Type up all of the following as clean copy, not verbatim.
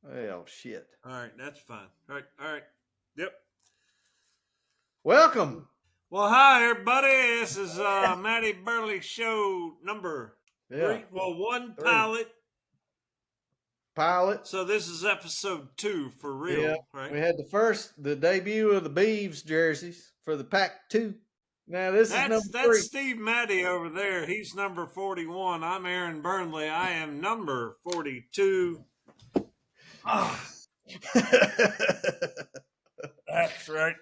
Oh, shit. All right, that's fine. All right. Yep. Welcome. Well, hi, everybody. This is Maddy Burly Show number 3. Yeah. Well, one 3. pilot. Pilot. So this is episode 2 for Yeah. real, right? We had the debut of the Beavs jerseys for the Pack 2. Now, this is number 3. That's Steve Maddy over there. He's number 41. I'm Aaron Burnley. I am number 42. Oh, that's right.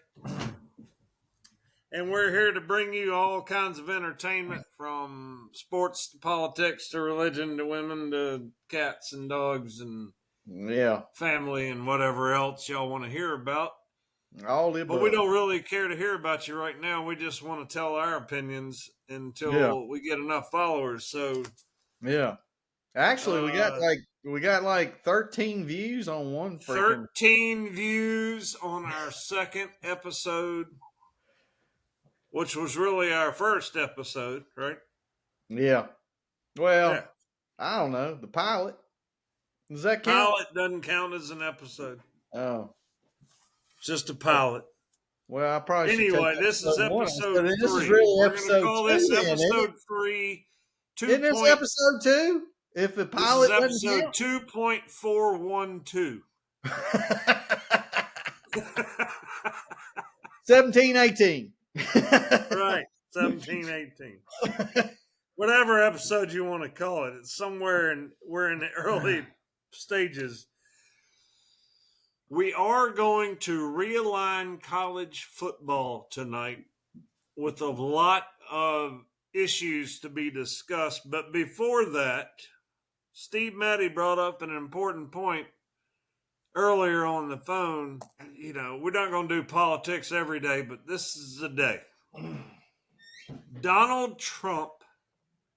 And we're here to bring you all kinds of entertainment, from sports to politics to religion to women to cats and dogs and family and whatever else y'all want to hear about. All the above. But we don't really care to hear about you right now. We just want to tell our opinions until we get enough followers. So yeah, actually, we got like 13 views on one. 13 views on our second episode, which was really our first episode, right? Yeah. Well, I don't know. The pilot. Does that count? Pilot doesn't count as an episode. Oh. It's just a pilot. Well, I probably Anyway, this is episode 3. This is really We're episode going to call 2, this episode 3. Isn't this episode 2? If the pilot this is episode 2.412. 1718. Right, 1718. Whatever episode you want to call it, it's somewhere we're in the early stages. We are going to realign college football tonight with a lot of issues to be discussed. But before that, Steve Maddy brought up an important point earlier on the phone. You know, we're not going to do politics every day, but this is the day. Donald Trump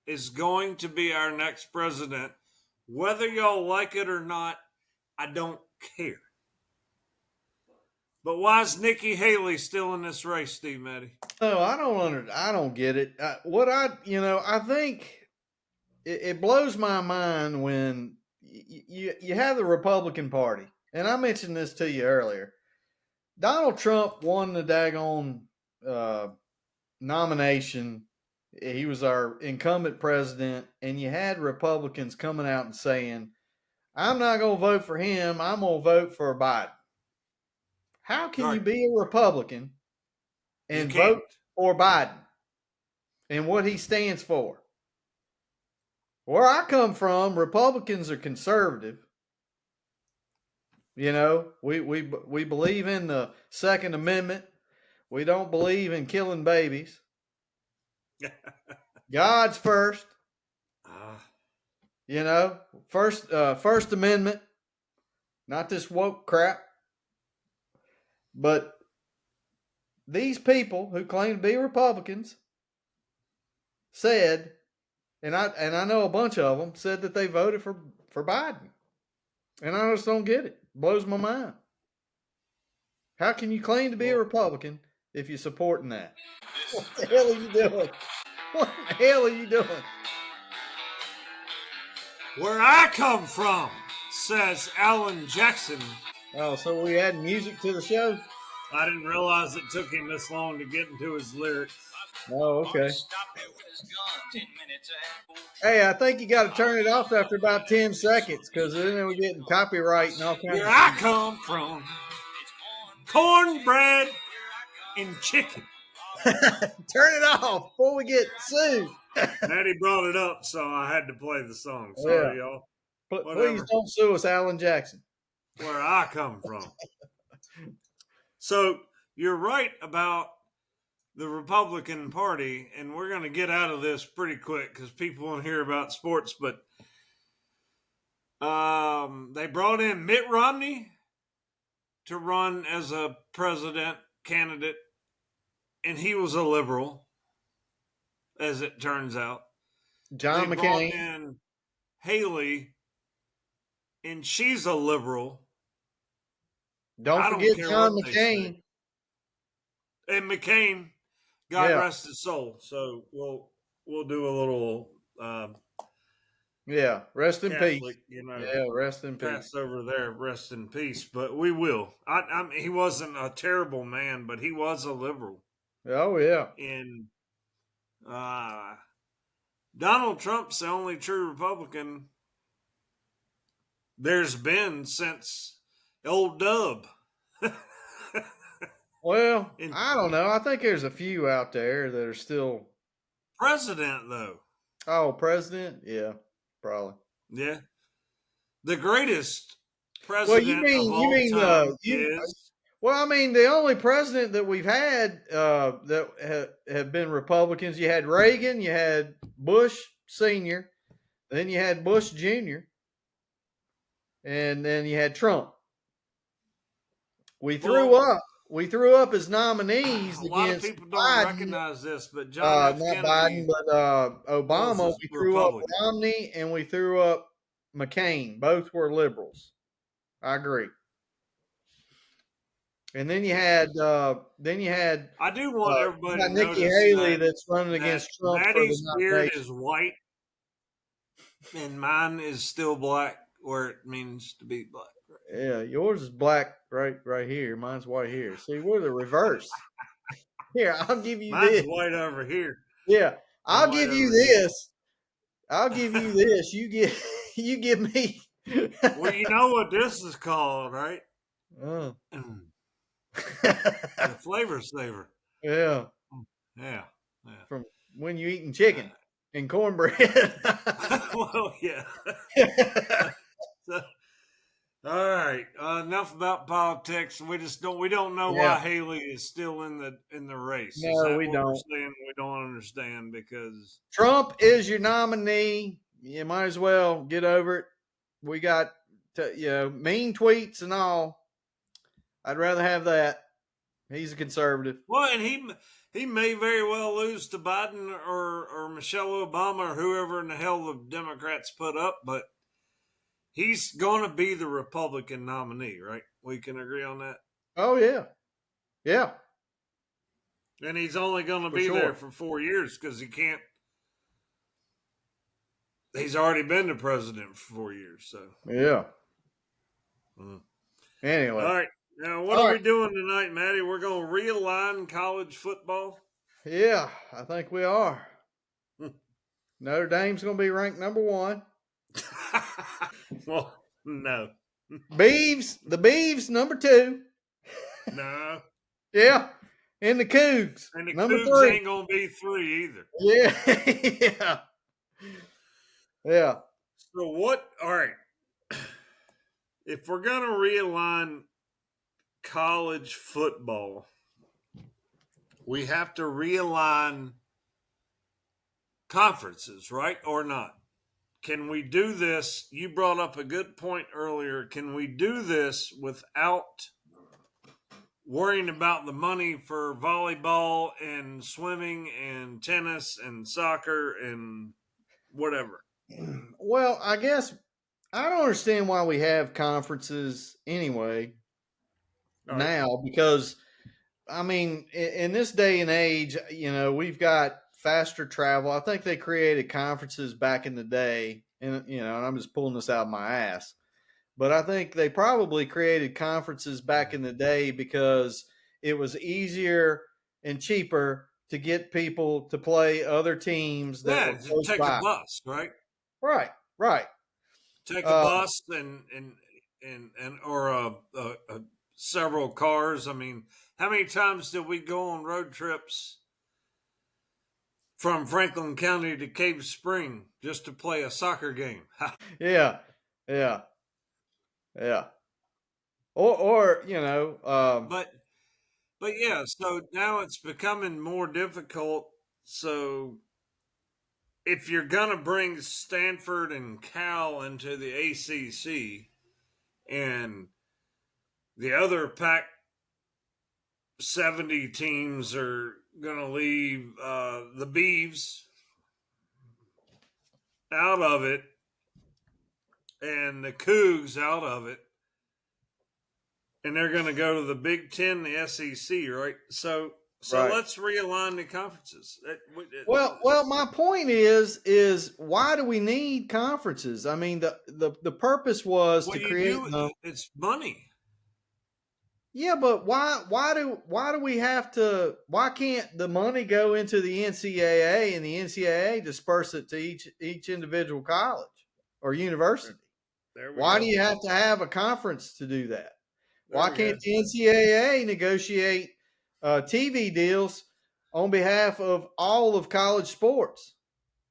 is going to be our next president. Whether y'all like it or not, I don't care. But why is Nikki Haley still in this race, Steve Maddy? No, I don't get it. I think it blows my mind when you have the Republican Party, and I mentioned this to you earlier. Donald Trump won the daggone nomination. He was our incumbent president, and you had Republicans coming out and saying, I'm not going to vote for him. I'm going to vote for Biden. How can you be a Republican and vote for Biden and what he stands for? Where I come from, Republicans are conservative. You know, we believe in the Second Amendment. We don't believe in killing babies. God's first. You know, First Amendment, not this woke crap. But these people who claim to be Republicans said, and I know a bunch of them, said that they voted for Biden. And I just don't get it. It blows my mind. How can you claim to be a Republican if you're supporting that? What the hell are you doing? What the hell are you doing? Where I come from, says Alan Jackson. Oh, so we add music to the show? I didn't realize it took him this long to get into his lyrics. Oh, okay. Hey, I think you got to turn it off after about 10 seconds, because then we're getting copyright and all kinds Where I come from, cornbread and chicken. Turn it off before we get sued. Maddy brought it up, so I had to play the song. Sorry, y'all. Please don't sue us, Alan Jackson. Where I come from. So you're right about the Republican Party, and we're going to get out of this pretty quick because people want to hear about sports. But they brought in Mitt Romney to run as a president candidate, and he was a liberal, as it turns out. John McCain. Brought in Haley, and she's a liberal. Don't forget John McCain. And McCain, God rest his soul. So we'll do a little Yeah, rest in peace. Catholic, you know, Yeah, rest in peace. passed over there. Rest in peace. But we will. I mean, he wasn't a terrible man, but he was a liberal. Oh yeah. And uh, Donald Trump's the only true Republican there's been since old Dub. Well, And I don't know. I think there's a few out there that are still. president, though. Oh, president? Yeah, probably. Yeah. The greatest Well, you president of mean you all mean time you? is. Well, I mean the only president that we've had that have been Republicans. You had Reagan, you had Bush Senior, then you had Bush Junior, and then you had Trump. We threw Well, up. We threw up as nominees a lot of against people don't Biden. recognize this, but John F. Not Biden, Kennedy but was Obama. a We threw up Republican. Romney and we threw up McCain. Both were liberals. I agree. And then you had I do want you everybody got to Nikki notice Haley that's running that against Trump for the Maddie's beard nomination. is white and mine is still black where it means to be black. Yeah, yours is black right here. Mine's white here. See, we're the reverse. Here, I'll give you Mine's this. white over here Yeah, and I'll white give you over here. this. I'll give you this. You give me. Well, you know what this is called, right? Oh. The flavor saver. Yeah, Yeah. Yeah. from when you eating chicken and cornbread. Well, yeah. So, all right. Enough about politics. We don't know Yeah. why Haley is still in the race. No, Is that we what don't. we're saying? We don't understand because Trump is your nominee. You might as well get over it. We got mean tweets and all. I'd rather have that. He's a conservative. well, and he may very well lose to Biden or Michelle Obama or whoever in the hell the Democrats put up, but he's going to be the Republican nominee, right? We can agree on that. Oh yeah, yeah, And he's only going to for be sure. there for 4 years because he can't. He's already been the president for 4 years, so Yeah. Mhm. Anyway, All right. Now, what All are we right. doing tonight, Maddie? We're going to realign college football. Yeah, I think we are. Hmm. Notre Dame's going to be ranked number 1. Well, no, The Beavs number 2. no, Yeah, and the Cougs and the number Cougs 3. ain't going to be 3 either. Yeah, yeah, yeah. So what? All right. If we're going to realign college football, we have to realign conferences, right? Or not? Can we do this? You brought up a good point earlier. Can we do this without worrying about the money for volleyball and swimming and tennis and soccer and whatever? Well, I guess I don't understand why we have conferences anyway All right. now because I mean, in this day and age, we've got faster travel. I think they created conferences back in the day, and and I'm just pulling this out of my ass. But I think they probably created conferences back in the day because it was easier and cheaper to get people to play other teams that Yeah, were to close take a by. bus, right? Right, right. Take a Uh, bus and or several cars. I mean, how many times did we go on road trips from Franklin County to Cave Spring just to play a soccer game? yeah, yeah, yeah. Or but yeah, so now it's becoming more difficult. So if you're gonna bring Stanford and Cal into the ACC and the other Pac 70 teams are gonna leave the Beavs out of it and the Cougs out of it, and they're gonna go to the Big Ten, the SEC, right? So So let's realign the conferences. Well, my point is why do we need conferences? I mean, the purpose was to create them. It's money. Yeah, but why do we have to? Why can't the money go into the NCAA and the NCAA disperse it to each individual college or university? Why do you have to have a conference to do that? Why can't the NCAA negotiate TV deals on behalf of all of college sports?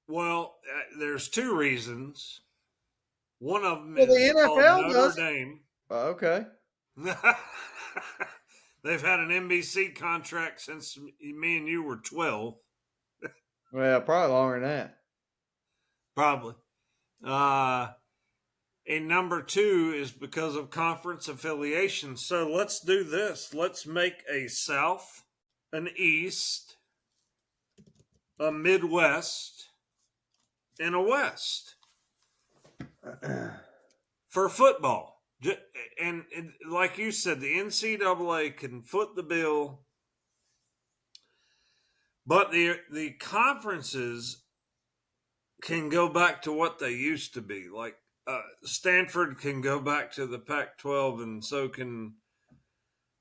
Well, there's two reasons. One of them The is called NFL Notre does. Dame. Okay. They've had an NBC contract since me and you were 12. Well, probably longer than that. Probably. And number two is because of conference affiliation. So let's do this. Let's make a South, an East, a Midwest, and a West for football. And like you said, the NCAA can foot the bill, but the conferences can go back to what they used to be. Like Stanford can go back to the Pac-12, and so can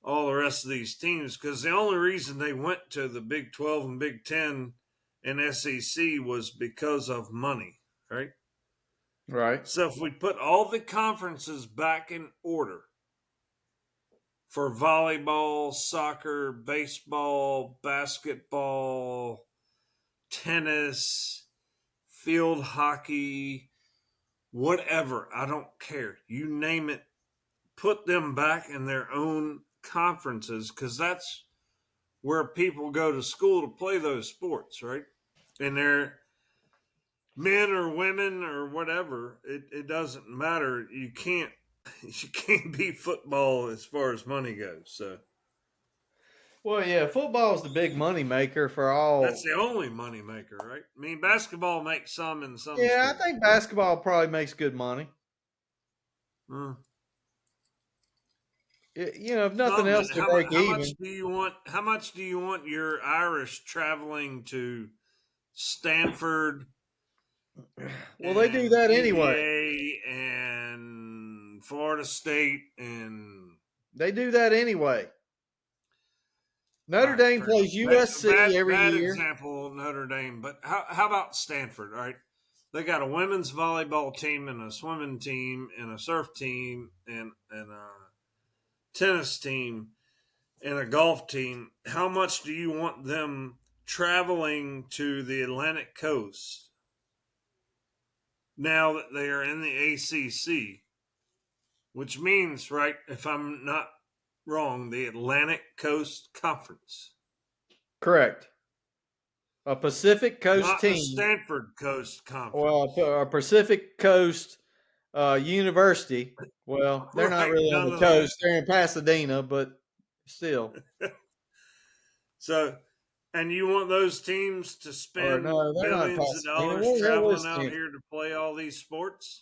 all the rest of these teams, because the only reason they went to the Big 12 and Big 10 and SEC was because of money, right? Right. So if we put all the conferences back in order for volleyball, soccer, baseball, basketball, tennis, field hockey, whatever, I don't care. You name it, put them back in their own conferences, because that's where people go to school to play those sports, right? And they're men or women or whatever, it doesn't matter. You can't beat football as far as money goes. So Well, yeah, football is the big money maker for all. that's the only money maker, right? I mean, basketball makes some in some Yeah, schools. I think basketball probably makes good money. If nothing else, to break even. How much do you want your Irish traveling to Stanford? Well, they do that anyway. UVA and Florida State, and they do that anyway. Notre Dame plays USC every year. Bad example, Notre Dame. But how about Stanford? All right, they got a women's volleyball team and a swimming team and a surf team and a tennis team and a golf team. How much do you want them traveling to the Atlantic coast now that they are in the ACC? Which means, right, if I'm not wrong, the Atlantic Coast Conference. Correct. A Pacific Coast not team. The Stanford Coast Conference. Well, a Pacific Coast University. Well, they're not really on the coast. They're in Pasadena, but still. So, and you want those teams to spend billions of dollars traveling out here to play all these sports?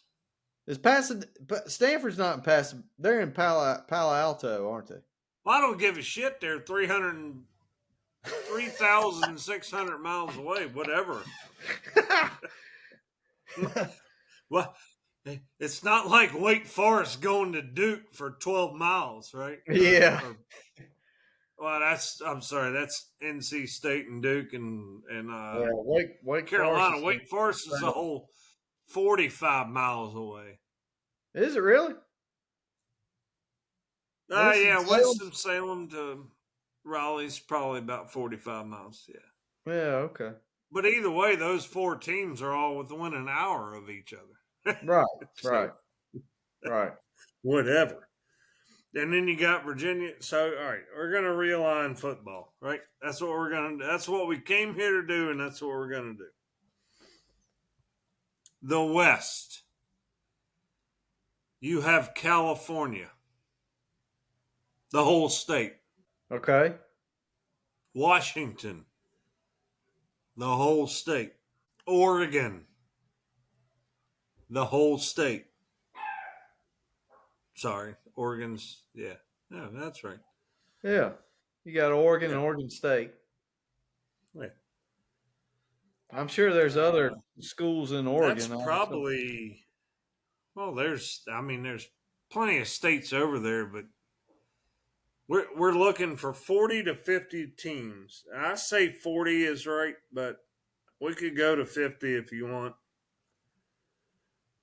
Stanford's not in Pasadena. They're in Palo Alto, aren't they? Well, I don't give a shit. They're 3,600 miles away, whatever. Well, it's not like Wake Forest going to Duke for 12 miles, right? Yeah. That's NC State and Duke and Wake Carolina. Forest Wake Forest is a whole 45 miles away. Is it really? Winston-Salem to Raleigh's probably about 45 miles. Yeah. Yeah. Okay. But either way, those four teams are all within an hour of each other. Right. Right. Whatever. And then you got Virginia. So, all right, we're going to realign football, right? That's what we're going to do. That's what we came here to do, and that's what we're going to do. The West. You have California. The whole state. Okay. Washington. The whole state. Oregon. The whole state. Sorry, Oregon's, yeah. No, that's right. Yeah. You got Oregon Yeah. and Oregon State. Yeah. I'm sure there's other schools in That's Oregon. probably there's plenty of states over there, but we're looking for 40 to 50 teams. And I say 40 is right, but we could go to 50 if you want.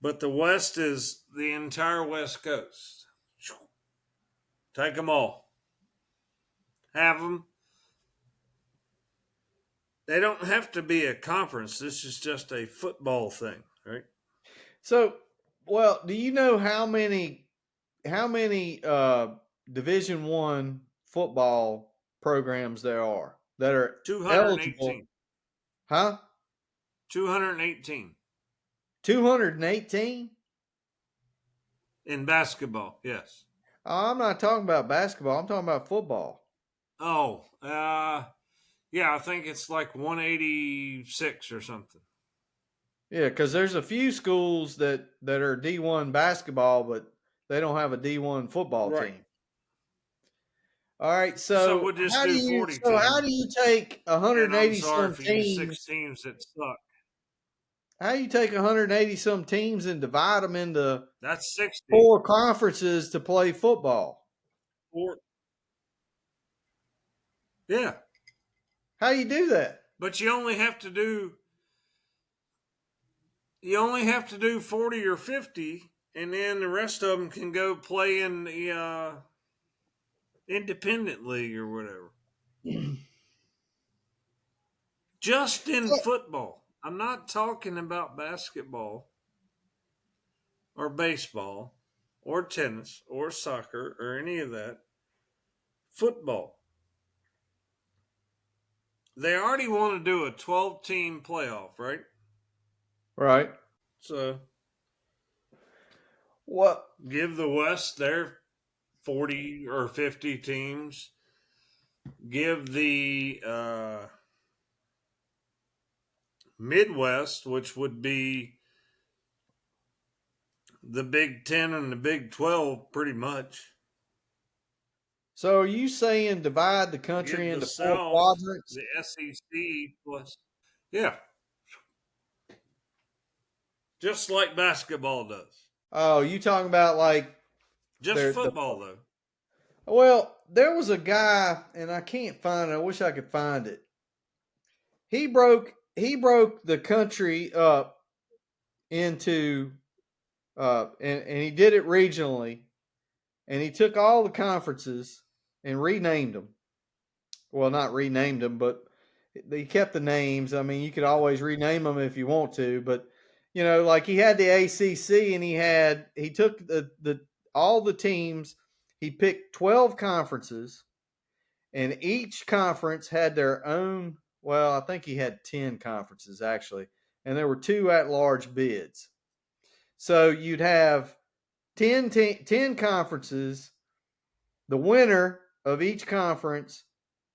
But the West is the entire West Coast. Take them all. Have them. They don't have to be a conference. This is just a football thing, right? So, well, do you know how many Division One football programs there are that are eligible? 218. Huh? 218 218? in basketball, yes. Oh, I'm not talking about basketball. I'm talking about football. Oh, yeah, I think it's like 186 or something. Yeah, because there's a few schools that are D1 basketball, but they don't have a D1 football Right. team. All right, So we'll just do 40 teams. how do you take And 180 I'm sorry some for you teams? 6 teams that suck. How do you take 180 some teams and divide them into That's 60. 4 conferences to play football? 4. Yeah. How do you do that? But you only have to do 40 or 50, and then the rest of them can go play in the independent league or whatever. Just in football. I'm not talking about basketball or baseball or tennis or soccer or any of that. Football. They already want to do a 12-team playoff, right? Right. So What? give the West their 40 or 50 teams. Give the Midwest, which would be the Big 10 and the Big 12, pretty much. So are you saying divide the country Give the into 4 South quadrants? the SEC plus. Yeah. Just like basketball does. Oh, you talking about like Just football, though. Well, there was a guy, and I can't find it. I wish I could find it. He broke the country up into and he did it regionally, and he took all the conferences and renamed them. Well, not renamed them, but he kept the names. I mean, you could always rename them if you want to, but like he had the ACC, and he took the all the teams. He picked 12 conferences, and each conference had their own. Well, I think he had 10 conferences actually, and there were 2 at-large bids. So you'd have 10 conferences. The winner of each conference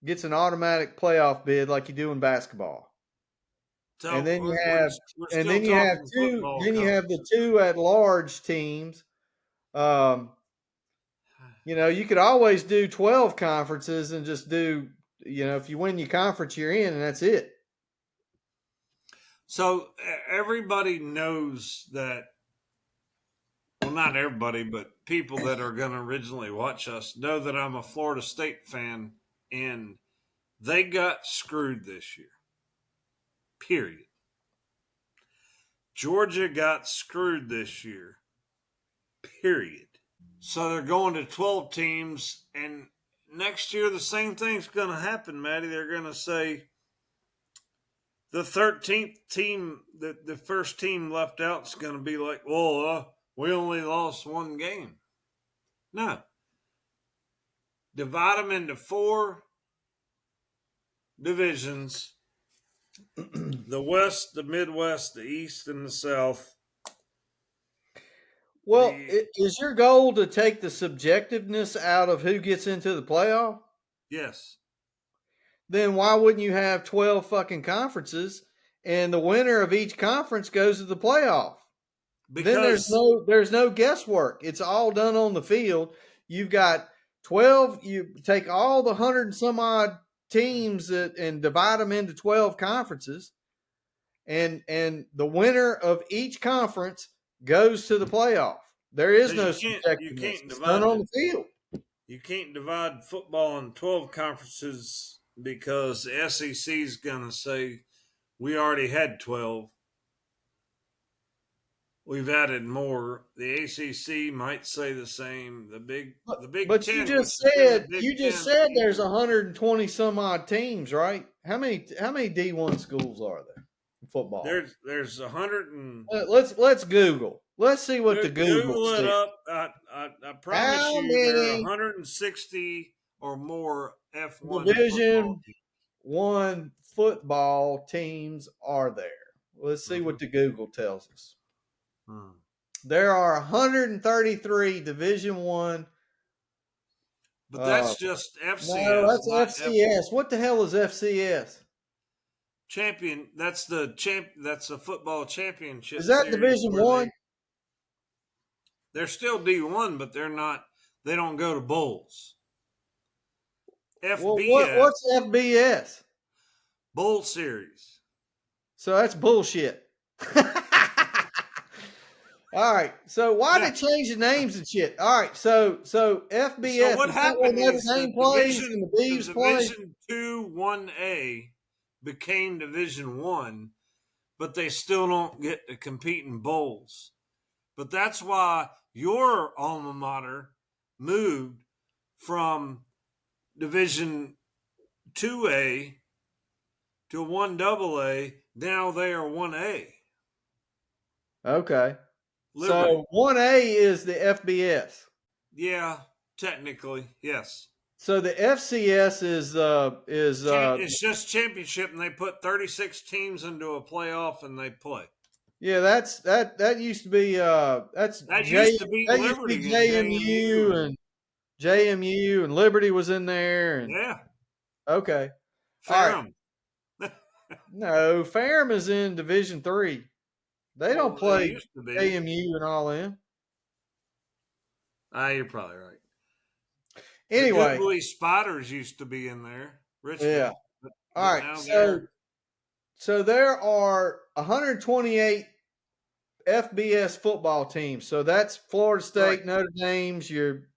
gets an automatic playoff bid, like you do in basketball. So And then you we're have still talking football. Then you have the 2 at-large teams. You could always do 12 conferences and just do, if you win your conference, you're in, and that's it. So everybody knows that. Well, not everybody, but people that are going to originally watch us know that I'm a Florida State fan, and they got screwed this year. Period. Georgia got screwed this year. Period. So they're going to 12 teams, and next year the same thing's going to happen, Maddie. They're going to say the 13th team, the first team left out, is going to be like, well, we only lost 1 game. No. Divide them into 4 divisions. The West, the Midwest, the East, and the South. Well, is your goal to take the subjectiveness out of who gets into the playoff? Yes. Then why wouldn't you have 12 fucking conferences, and the winner of each conference goes to the playoff? Because then there's no guesswork. It's all done on the field. You've got 12, you take all the 100 and some odd teams and divide them into 12 conferences, and the winner of each conference goes to the playoff. There is no subjectiveness. It's done on the field. You can't divide football in 12 conferences because the SEC is going to say, we already had 12. We've added more. The ACC might say the same. The Big But Ten. you just said there's 120 some odd teams, right? How many D1 schools are there in football? There's 100 and let's Google. Let's see what the Google it says. up. I promise there are 160 or more F1 Division 1 football teams are there. Let's see what the Google tells us. There are 133 Division 1. But that's just FCS. No, that's FCS. What the hell is FCS? Champion. That's a football championship. Is that Division 1? They're still D1, but they're not. They don't go to bowls. FBS. Well, what's FBS? Bowl series. So that's bullshit. All right. So why did they change the names and shit? All right. So FBS. So what happened is the Division 2 1A became Division 1, but they still don't get to compete in bowls. But that's why your alma mater moved from Division 2A to 1AA. Now they are 1A. Okay. Liberty. So 1A is the FBS. Yeah, technically, yes. So the FCS is it's just championship, and they put 36 teams into a playoff, and they play. Yeah, that used to be used to be Liberty, JMU and JMU and Liberty was in there. And, yeah. Okay. Ferrum. Right. No, Ferrum is in Division 3. They don't play JMU and all in. You're probably right. Anyway, the Goodley Spiders used to be in there. Richmond. Yeah. All right. So there are 128 FBS football teams. So that's Florida State, Notre Dame's, your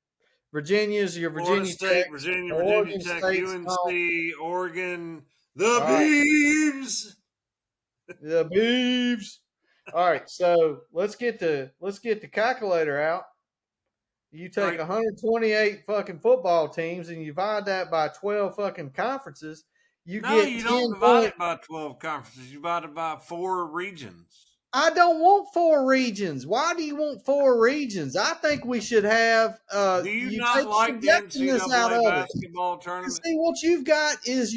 Virginia's, your Virginia State, Tech, Virginia Tech, UNC, Oregon, the Beavs. The Beavs. All right, so let's get the calculator out. You take 128 fucking football teams and you divide that by 12 fucking conferences. You don't divide it by 12 conferences. You divide it by 4 regions. I don't want 4 regions. Why do you want 4 regions? I think we should have. Do you not like the NCAA basketball tournament? See, what you've got is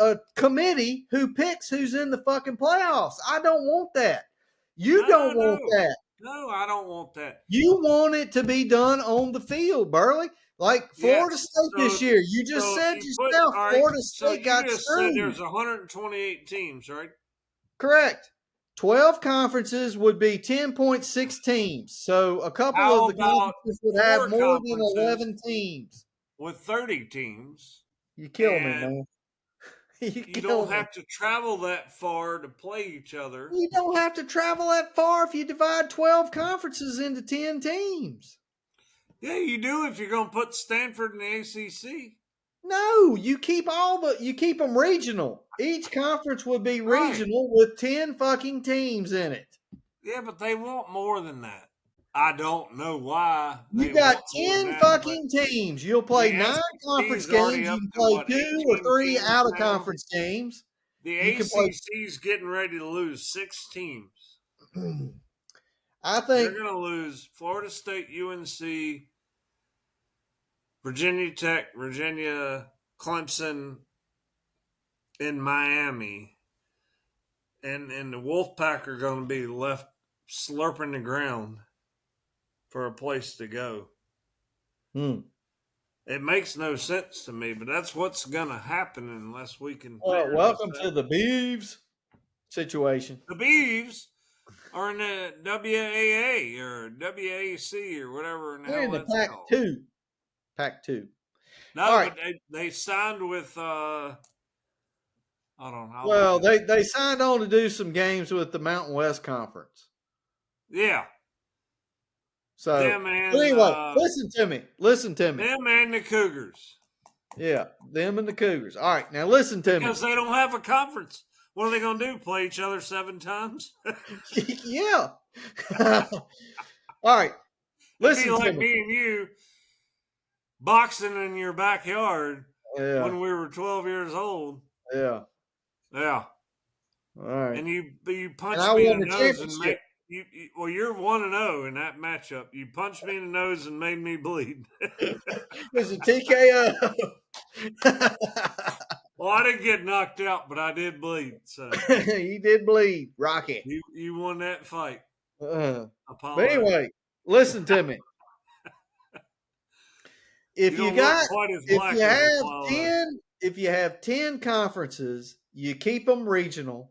a committee who picks who's in the fucking playoffs. I don't want that. You don't want that. No, I don't want that. You want it to be done on the field, Burley. Like Florida State this year. You just said yourself, Florida State got screwed. Said there's 128 teams, right? Correct. 12 conferences would be 10.6 teams. So a couple of the conferences would have more than 11 teams. With 30 teams. You kill me, man. You don't have to travel that far to play each other. You don't have to travel that far if you divide 12 conferences into 10 teams. Yeah, you do if you're going to put Stanford in the ACC. No, you keep them regional. Each conference would be regional with 10 fucking teams in it. Yeah, but they want more than that. I don't know why. You got 10 fucking teams. You'll play 9 conference games. You can play 2 or 3 out of conference games. The ACC's getting ready to lose 6 teams. I think they're going to lose Florida State, UNC, Virginia Tech, Virginia, Clemson, and Miami. And the Wolfpack are going to be left slurping the ground for a place to go. It makes no sense to me, but that's what's going to happen unless we can. Welcome to the Beavs situation. The Beavs are in the WAA or WAC or whatever. They're in the Pac-2. Pac-2. No, All right. but they signed with I don't know. Well, they signed on to do some games with the Mountain West Conference. Yeah. So Them and anyway, listen to me. Them and the Cougars. Yeah, them and the Cougars. All right, now listen to me. Because they don't have a conference. What are they going to do? Play each other 7 times? Yeah. All right. Listen It'd be to like me. me and you boxing in your backyard when we were 12 years old. Yeah. Yeah. All right. And you punched me in the nose and championship. well, you're 1-0 in that matchup. You punched me in the nose and made me bleed. It was a TKO. Well, I didn't get knocked out, but I did bleed. So You did bleed, Rocky. You won that fight. But anyway, listen to me. If you have 10 conferences, you keep them regional.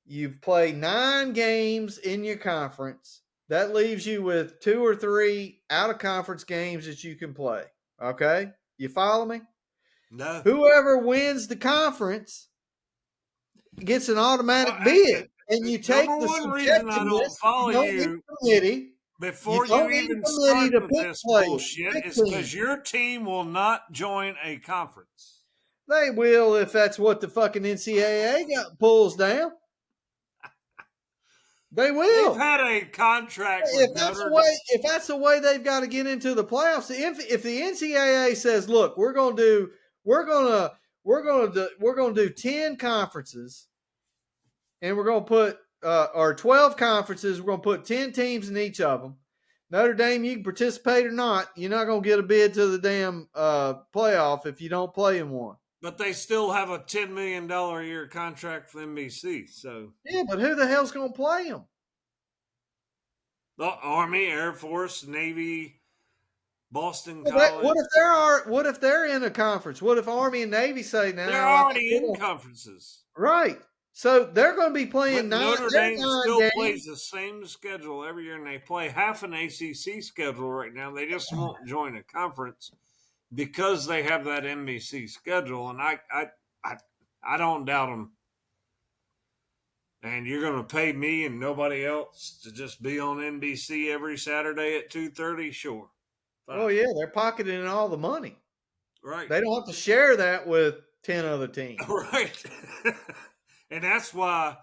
You play 9 games in your conference. That leaves you with 2 or 3 out of conference games that you can play. Okay? You follow me? No. Whoever wins the conference gets an automatic bid. And you take the one reason I don't follow you committee. Before you even start with this bullshit is because your team will not join a conference. They will if that's what the fucking NCAA pulls down. They will. They've had a contract if that's the way they've got to get into the playoffs. If the NCAA says, "Look, we're gonna do 10 conferences, and we're gonna put or 12 conferences. We're gonna put 10 teams in each of them. Notre Dame, you can participate or not. You're not gonna get a bid to the damn playoff if you don't play in one." But they still have a $10 million a year contract with NBC. So yeah, but who the hell's going to play them? The Army, Air Force, Navy, Boston College. What if they're in a conference? What if Army and Navy say now? They're already in conferences, right? So they're going to be playing. Notre Dame still plays the same schedule every year, and they play half an ACC schedule right now. They just won't join a conference because they have that NBC schedule, and I don't doubt them. And you're going to pay me and nobody else to just be on NBC every Saturday at 2:30? Sure. Fine. Oh, yeah, they're pocketing all the money. Right. They don't have to share that with 10 other teams. Right. And that's why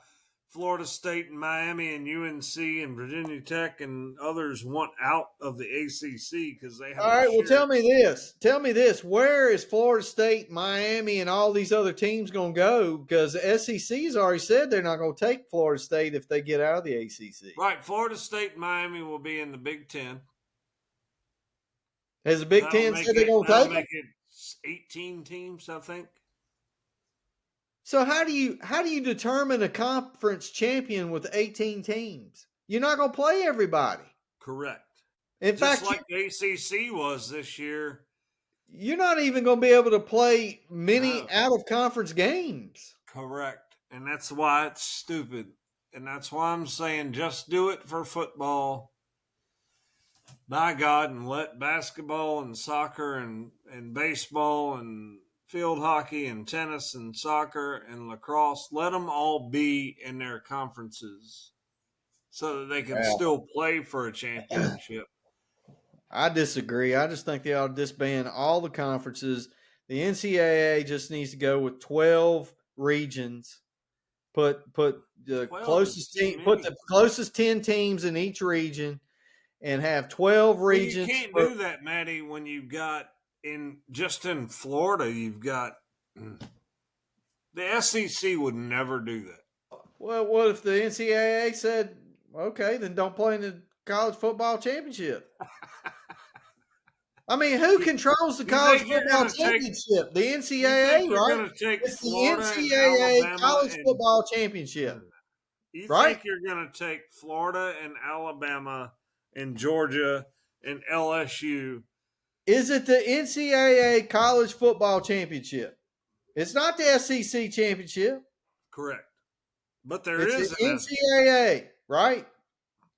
Florida State and Miami and UNC and Virginia Tech and others want out of the ACC because they have. All right, well, tell me this. Where is Florida State, Miami, and all these other teams going to go? Because the SEC's already said they're not going to take Florida State if they get out of the ACC. Right, Florida State and Miami will be in the Big Ten. Has the Big Ten said they're going to take make it 18 teams, I think. So how do you determine a conference champion with 18 teams? You're not going to play everybody. Correct. In fact, like the ACC was this year. You're not even going to be able to play many out-of-conference games. Correct. And that's why it's stupid. And that's why I'm saying just do it for football. By God, and let basketball and soccer and baseball and field hockey and tennis and soccer and lacrosse, let them all be in their conferences so that they can still play for a championship. I disagree. I just think they ought to disband all the conferences. The NCAA just needs to go with 12 regions. Put the closest 10 teams in each region and have 12 regions. You can't do that, Maddy, when you've got in Florida, you've got the SEC would never do that. Well, what if the NCAA said, okay, then don't play in the college football championship? I mean, who controls the college football championship? The NCAA, right? It's the NCAA college football championship. You think you're going to take Florida and Alabama and Georgia and LSU? Is it the NCAA college football championship? It's not the SEC championship. Correct. But it's the NCAA, right?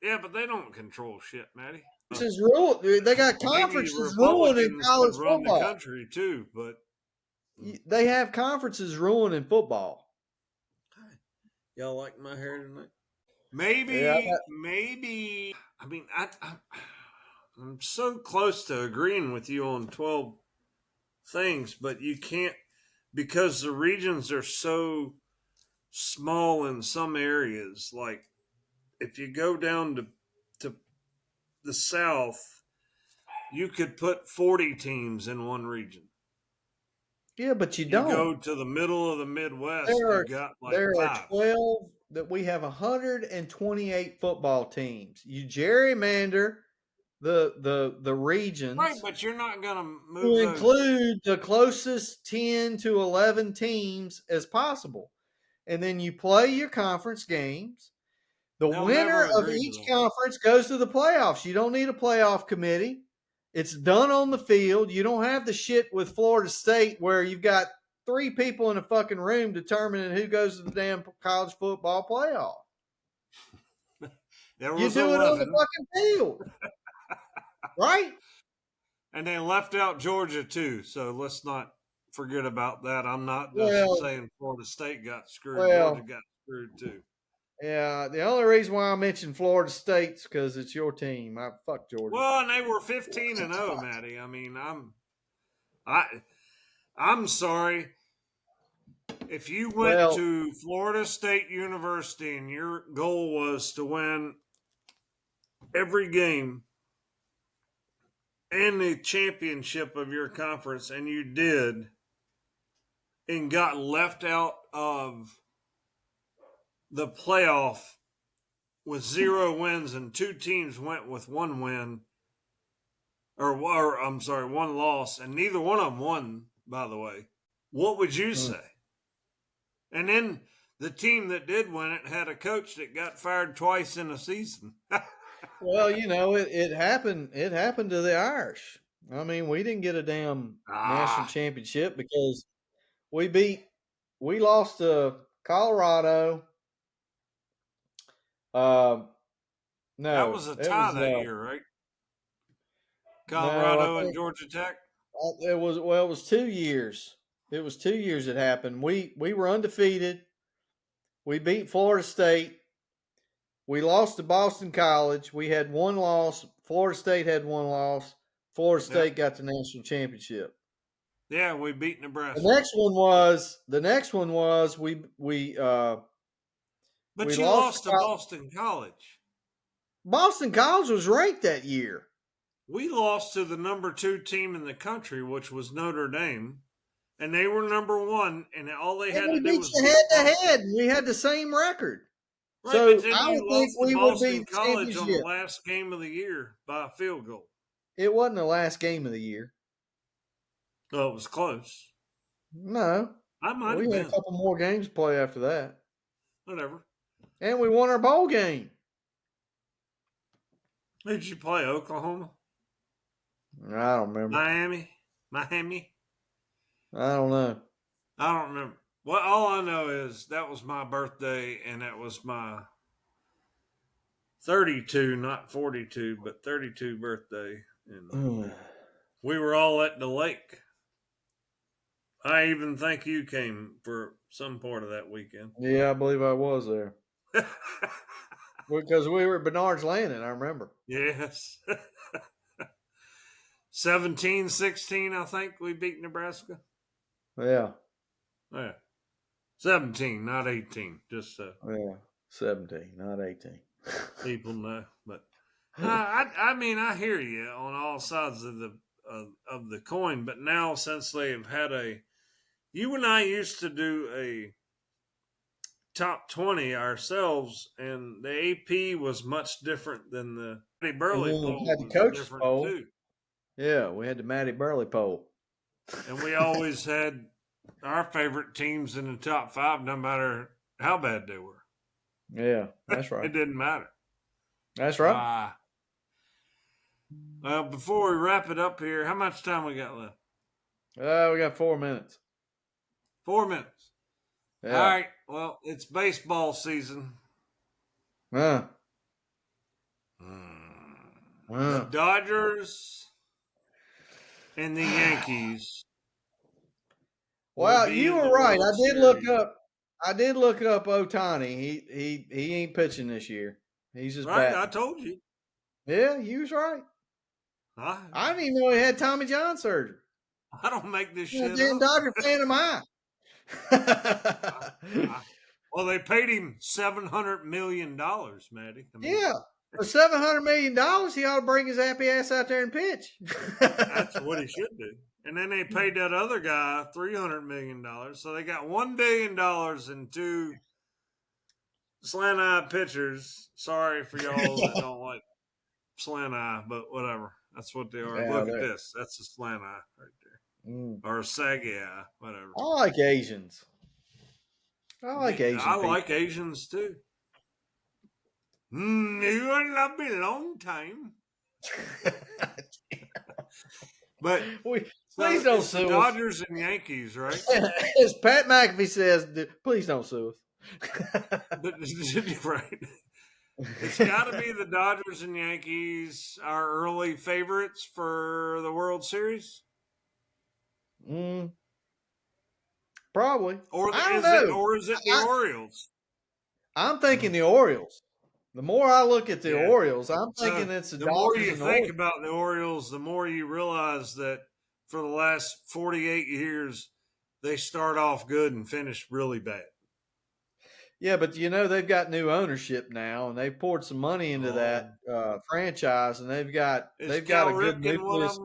Yeah, but they don't control shit, Maddy. Conferences rule. They got Maybe conferences ruining Republicans college could run the football. country too, but They have conferences ruining football. y'all like my hair tonight? Yeah, Maybe. I mean, I'm so close to agreeing with you on 12 things, but you can't because the regions are so small in some areas. Like if you go down to the South, you could put 40 teams in one region. yeah, but you You don't. go to the middle of the Midwest, There you are got like there are 5. 12 that we have 128 football teams. You gerrymander the Right, regions but you're not going to move to those. include the closest 10 to 11 teams as possible. And then you play your conference games. The They'll winner never of agree to each that. conference goes to the playoffs. You don't need a playoff committee. It's done on the field. You don't have the shit with Florida State where you've got 3 people in a fucking room determining who goes to the damn college football playoff. There You was do it on the 11, fucking field, right? and they left out Georgia too. So let's not forget about that. I'm not just Well, saying Florida State got screwed. Georgia well, got screwed too. yeah. The only reason why I mentioned Florida State's because it's your team. I fuck Georgia. Well, and they were 15-0, Maddie. I mean, I I'm sorry. If you went Well, to Florida State University and your goal was to win every game and the championship of your conference, and you did, and got left out of the playoff with 0 wins, and 2 teams went with 1 win, or I'm sorry, 1 loss, and neither one of them won, by the way, what would you say? And then the team that did win it had a coach that got fired twice in a season. well, it happened. It happened to the Irish. I mean, we didn't get a damn national Ah, championship because we lost to Colorado. Uh, that no, was a it tie was that year, right? no. I Colorado and think Georgia Tech. it was It was 2 years. It was 2 years it happened. We were undefeated. We beat Florida State. We lost to Boston College. We had 1 loss. Florida State had 1 loss. Florida Yep. State got the national championship. Yeah, we beat The Nebraska. next one was we But you lost to lost to Boston College. Boston College was ranked that year. We lost to the number 2 team in the country, which was Notre Dame, and they were number 1, and all they And had we to do beat was you beat head to Boston. head. We had the same record. Right, but So then I you would think lost to we would be Boston the College on the championship. last game of the year by a field goal. It wasn't the last game of the year. Oh, it was close. No. I might We have had a been. couple more games to play after that. Whatever. And we won our bowl game. Who did you play? Oklahoma? I don't remember. Miami? I don't know. I don't remember. Well, all I know is that was my birthday, and that was my 32, not 42, but 32 birthday. And we were all at the lake. I even think you came for some part of that weekend. Yeah, I believe I was there. Because we were at Bernard's Landing, I remember. Yes. 17-16, I think we beat Nebraska. Yeah. Yeah. 17, not 18. Just so Yeah. 17, not 18. people know. But I mean, I hear you on all sides of the coin. But now, since they have had you and I used to do a top 20 ourselves, and the AP was much different than the Maddy And Burly then we poll had the was coaches different poll. too. Yeah, we had the Maddy Burly poll. And we always had our favorite teams in the top 5, no matter how bad they were. Yeah, that's right. It didn't matter. That's right. Well, before we wrap it up here, how much time we got left? We got 4 minutes. 4 minutes. Yeah. All right. Well, it's baseball season. Huh. The Dodgers and the Yankees. Well, you were right. I did look up Otani. He ain't pitching this year. He's just right. batting. I told you. Yeah, you was right. I didn't even know he had Tommy John surgery. I don't make this shit Damn up. Dodger fan am I? Well, they paid him $700 million, Maddie. Yeah. For $700 million, he ought to bring his happy ass out there and pitch. That's what he should do. And then they paid that other guy $300 million. So they got $1 billion and two slant-eye pitchers. Sorry for y'all that don't like slant-eye, but whatever. That's what they are. Yeah, look at this. That's a slant-eye right there. Or a saggy eye, whatever. I like Asians. I like Asians. I like Asians too. You love me a long time. But please don't sue us. Dodgers and Yankees, right? As Pat McAfee says, please don't sue us. Right. It's got to be the Dodgers and Yankees, our early favorites for the World Series. Probably. Or is it the Orioles? I'm thinking the Orioles. The more I look at the Orioles, I'm thinking it's the Dodgers. The more you think about the Orioles, the more you realize that for the last 48 years, they start off good and finish really bad. Yeah, but they've got new ownership now, and they've poured some money into that franchise, and they've got a good nucleus.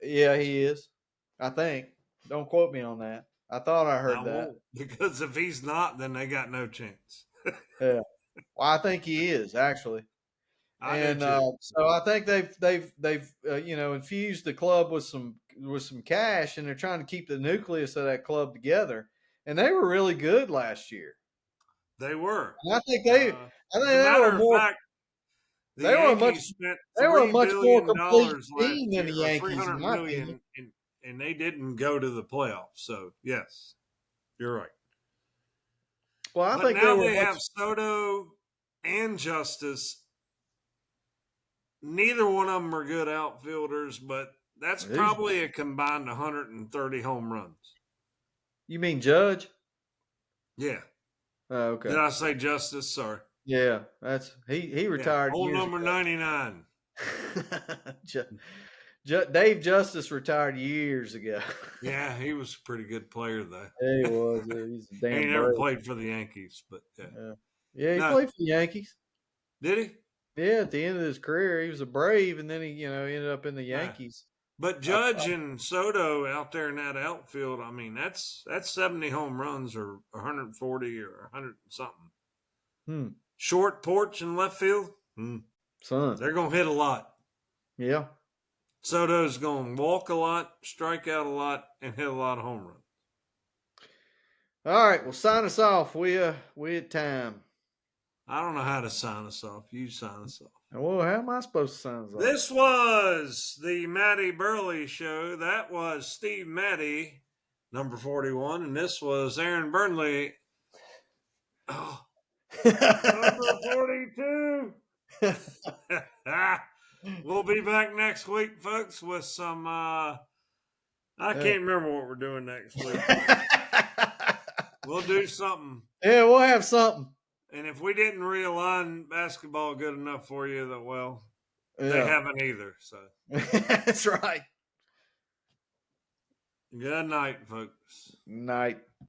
Yeah, he is. I think. Don't quote me on that. I thought I heard that. Because if he's not, then they got no chance. Yeah. Well, I think he is actually, so I think they've infused the club with some cash, and they're trying to keep the nucleus of that club together. And they were really good last year. They were. And I think they were more. They were a much more complete team than the Yankees. $300 million, and they didn't go to the playoffs. So yes, you're right. Well, I think now they have Soto and Justice. Neither one of them are good outfielders, but that's probably a combined 130 home runs. You mean Judge? Yeah. Oh, okay. Did I say Justice? Sorry. Yeah, that's he retired. Hole number 99. Dave Justice retired years ago. Yeah, he was a pretty good player, though. He was. He's a damn. He never played for the Yankees, but yeah, he played for the Yankees. Did he? Yeah, at the end of his career, he was a Brave, and then he, ended up in the Yankees. But Judge and Soto out there in that outfield, I mean, that's 70 home runs or 140 or 100 something. Short porch in left field, son, they're gonna hit a lot. Yeah. Soto's going to walk a lot, strike out a lot, and hit a lot of home runs. All right, well, sign us off. We at time. I don't know how to sign us off. You sign us off. Well, how am I supposed to sign us off? This was the Maddy Burly Show. That was Steve Maddy, number 41, and this was Aaron Burnley, number 42. We'll be back next week, folks, with some I can't remember what we're doing next week. We'll do something. Yeah, we'll have something. And if we didn't realign basketball good enough for you, they haven't either. So that's right. Good night, folks. Night.